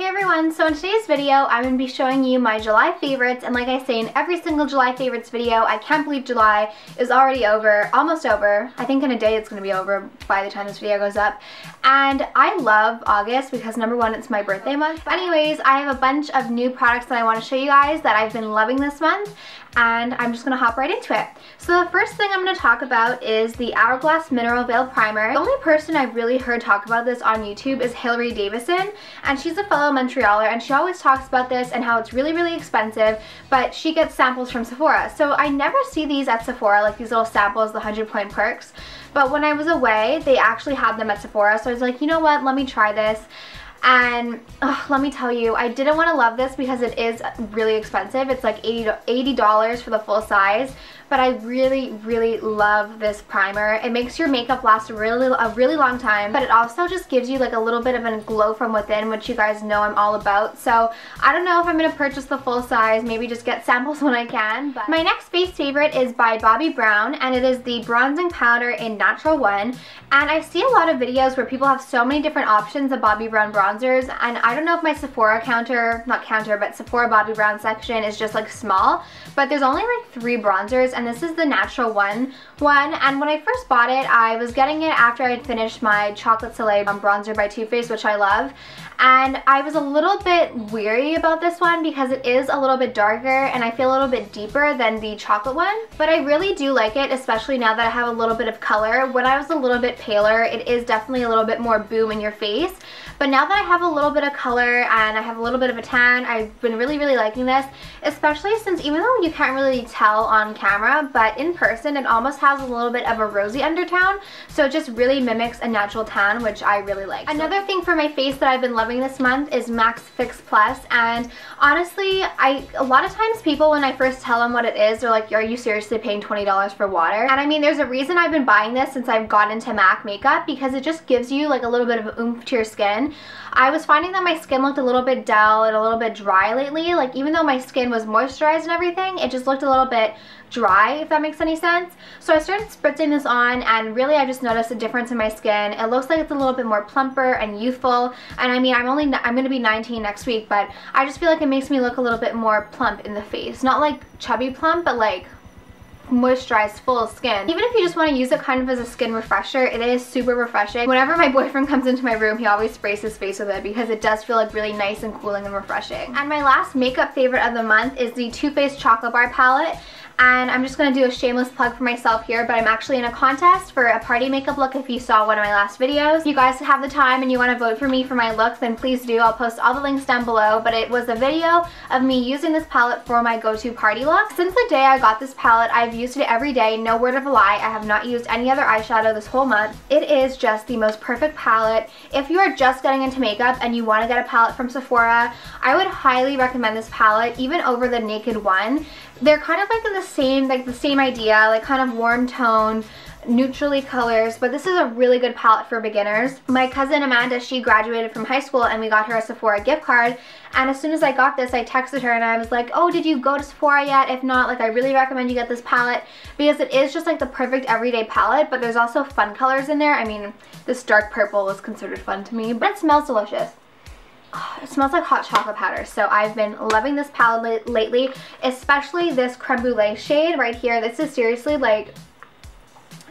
Hey everyone, so in today's video I'm going to be showing you my July favorites, and like I say in every single July favorites video, I can't believe July is already over, almost over. I think in a day it's going to be over by the time this video goes up. And I love August because number one, it's my birthday month. But anyways, I have a bunch of new products that I want to show you guys that I've been loving this month, and I'm just going to hop right into it. So the first thing I'm going to talk about is the Hourglass Mineral Veil Primer. The only person I've really heard talk about this on YouTube is Hilary Davison, and she's a fellow Montrealer, and she always talks about this and how it's really, really expensive, but she gets samples from Sephora. So I never see these at Sephora, like these little samples, the 100-point perks, but when I was away, they actually had them at Sephora, so I was like, you know what, let me try this. And let me tell you, I didn't want to love this because it is really expensive. It's like $80 for the full size, but I really, really love this primer. It makes your makeup last a really long time, but it also just gives you like a little bit of a glow from within, which you guys know I'm all about. So I don't know if I'm going to purchase the full size, maybe just get samples when I can. But my next face favorite is by Bobbi Brown, and it is the bronzing powder in Natural One. And I see a lot of videos where people have so many different options of Bobbi Brown bronzers, and I don't know if my Sephora Sephora Bobbi Brown section is just like small, but there's only like 3 bronzers, and this is the Natural One. And when I first bought it, I was getting it after I had finished my Chocolate Soleil bronzer by Too Faced, which I love. And I was a little bit weary about this one because it is a little bit darker and I feel a little bit deeper than the chocolate one. But I really do like it, especially now that I have a little bit of color. When I was a little bit paler, it is definitely a little bit more boom in your face. But now that I have a little bit of color and I have a little bit of a tan, I've been really, really liking this, especially since even though you can't really tell on camera, but in person it almost has a little bit of a rosy undertone, so it just really mimics a natural tan, which I really like. Another thing for my face that I've been loving this month is Max Fix Plus, and honestly, a lot of times people, when I first tell them what it is, they're like, are you seriously paying $20 for water? And I mean, there's a reason I've been buying this since I've gotten into MAC makeup, because it just gives you like a little bit of oomph to your skin. I was finding that my skin looked a little bit dull and a little bit dry lately. Like, even though my skin was moisturized and everything, it just looked a little bit dry, if that makes any sense. So I started spritzing this on, and really I just noticed a difference in my skin. It looks like it's a little bit more plumper and youthful, and I mean, I'm going to be 19 next week, but I just feel like it makes me look a little bit more plump in the face. Not like chubby plump, but like moisturized, full skin. Even if you just want to use it kind of as a skin refresher, it is super refreshing. Whenever my boyfriend comes into my room, he always sprays his face with it because it does feel like really nice and cooling and refreshing. And my last makeup favorite of the month is the Too Faced Chocolate Bar Palette. And I'm just going to do a shameless plug for myself here, but I'm actually in a contest for a party makeup look if you saw one of my last videos. If you guys have the time and you want to vote for me for my look, then please do. I'll post all the links down below, but it was a video of me using this palette for my go-to party look. Since the day I got this palette, I've used it every day, no word of a lie. I have not used any other eyeshadow this whole month. It is just the most perfect palette. If you are just getting into makeup and you want to get a palette from Sephora, I would highly recommend this palette, even over the Naked One. They're kind of like in the same idea, like kind of warm tone, neutrally colors, but this is a really good palette for beginners. My cousin Amanda, she graduated from high school and we got her a Sephora gift card, and as soon as I got this, I texted her and I was like, oh, did you go to Sephora yet? If not, like, I really recommend you get this palette because it is just like the perfect everyday palette, but there's also fun colors in there. I mean, this dark purple was considered fun to me, but it smells delicious. It smells like hot chocolate powder, so I've been loving this palette lately, especially this Creme Brulee shade right here. This is seriously like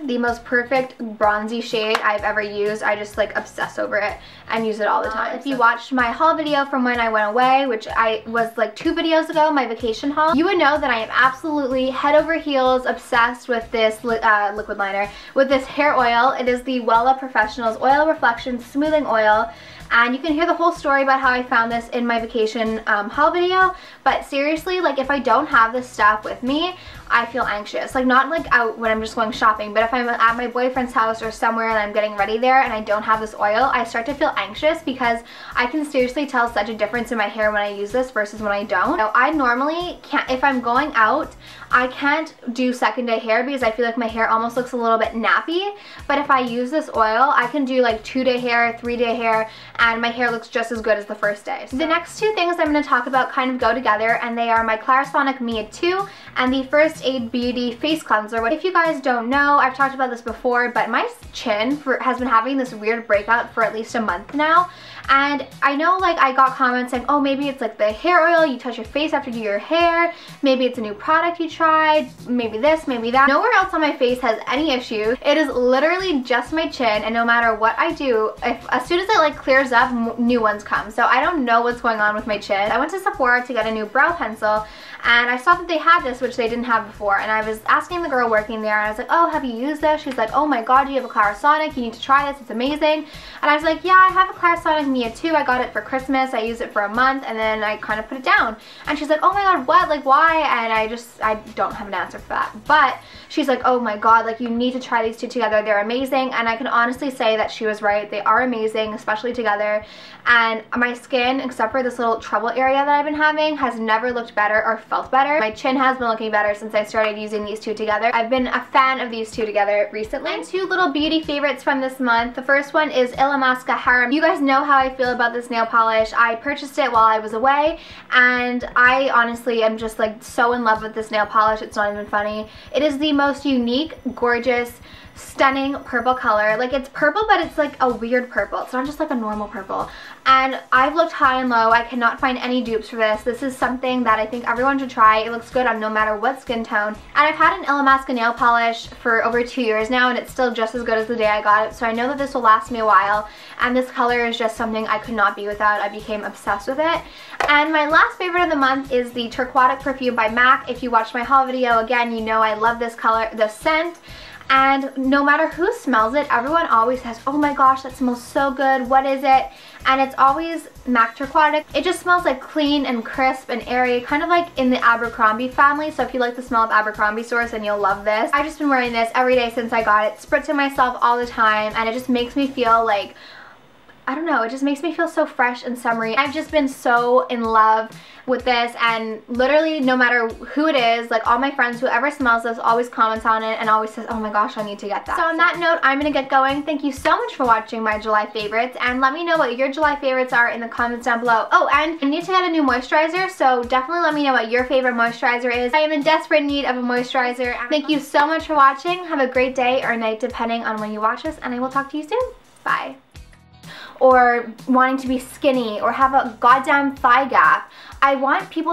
the most perfect bronzy shade I've ever used. I just like obsess over it and use it all the time. If you watched my haul video from when I went away, which I was like 2 videos ago, my vacation haul, you would know that I am absolutely head over heels obsessed with this liquid liner, with this hair oil. It is the Wella Professionals Oil Reflection Smoothing Oil. And you can hear the whole story about how I found this in my vacation haul video. But seriously, like, if I don't have this stuff with me, I feel anxious. Like, not like out when I'm just going shopping, but if I'm at my boyfriend's house or somewhere and I'm getting ready there and I don't have this oil, I start to feel anxious because I can seriously tell such a difference in my hair when I use this versus when I don't. So I normally can't, if I'm going out, I can't do second day hair because I feel like my hair almost looks a little bit nappy. But if I use this oil, I can do like 2-day hair, 3-day hair, and my hair looks just as good as the first day. So the next 2 things I'm going to talk about kind of go together, and they are my Clarisonic Mia 2 and the First Aid Beauty Face Cleanser. If you guys don't know, I've talked about this before, but my chin has been having this weird breakout for at least a month now, And I know like I got comments saying, oh, maybe it's like the hair oil you touch your face after you do your hair, maybe it's a new product you tried, maybe this, maybe that. Nowhere else on my face has any issue. It is literally just my chin, and no matter what I do, as soon as it like clears up, new ones come. So I don't know what's going on with my chin. I went to Sephora to get a new brow pencil, and I saw that they had this, which they didn't have before, and I was asking the girl working there, and I was like, oh, have you used this? She's like, oh my god, you have a Clarisonic, you need to try this, it's amazing. And I was like, yeah, I have a Clarisonic Mia too, I got it for Christmas, I used it for a month, and then I kind of put it down. And she's like, oh my god, what, like why? And I don't have an answer for that. But she's like, oh my god, like you need to try these two together, they're amazing. And I can honestly say that she was right, they are amazing, especially together. And my skin, except for this little trouble area that I've been having, has never looked better or felt better. My chin has been looking better since I started using these two together. I've been a fan of these two together recently. And two little beauty favorites from this month. The first one is Illamasqua Harem. You guys know how I feel about this nail polish. I purchased it while I was away, and I honestly am just like so in love with this nail polish, it's not even funny. It is the most unique, gorgeous, stunning purple color. Like it's purple, but it's like a weird purple. It's not just like a normal purple. And I've looked high and low. I cannot find any dupes for this. This is something that I think everyone should try. It looks good on no matter what skin tone. And I've had an Illamasqua nail polish for over 2 years now, and it's still just as good as the day I got it. So I know that this will last me a while. And this color is just something I could not be without. I became obsessed with it. And my last favorite of the month is the Turquoise perfume by MAC. If you watched my haul video, again, you know I love this color, the scent. And no matter who smells it, everyone always says, oh my gosh, that smells so good, what is it? And it's always MAC Turquoise. It just smells like clean and crisp and airy, kind of like in the Abercrombie family. So if you like the smell of Abercrombie stores, then you'll love this. I've just been wearing this every day since I got it, spritzing myself all the time, and it just makes me feel like, I don't know, it just makes me feel so fresh and summery. I've just been so in love with this, and literally no matter who it is, like all my friends, whoever smells this always comments on it and always says, oh my gosh, I need to get that. So on that note, I'm gonna get going. Thank you so much for watching my July favorites, and let me know what your July favorites are in the comments down below. Oh, and I need to get a new moisturizer, so definitely let me know what your favorite moisturizer is. I am in desperate need of a moisturizer. Thank you so much for watching. Have a great day or night depending on when you watch this, and I will talk to you soon. Bye. Or wanting to be skinny or have a goddamn thigh gap. I want people to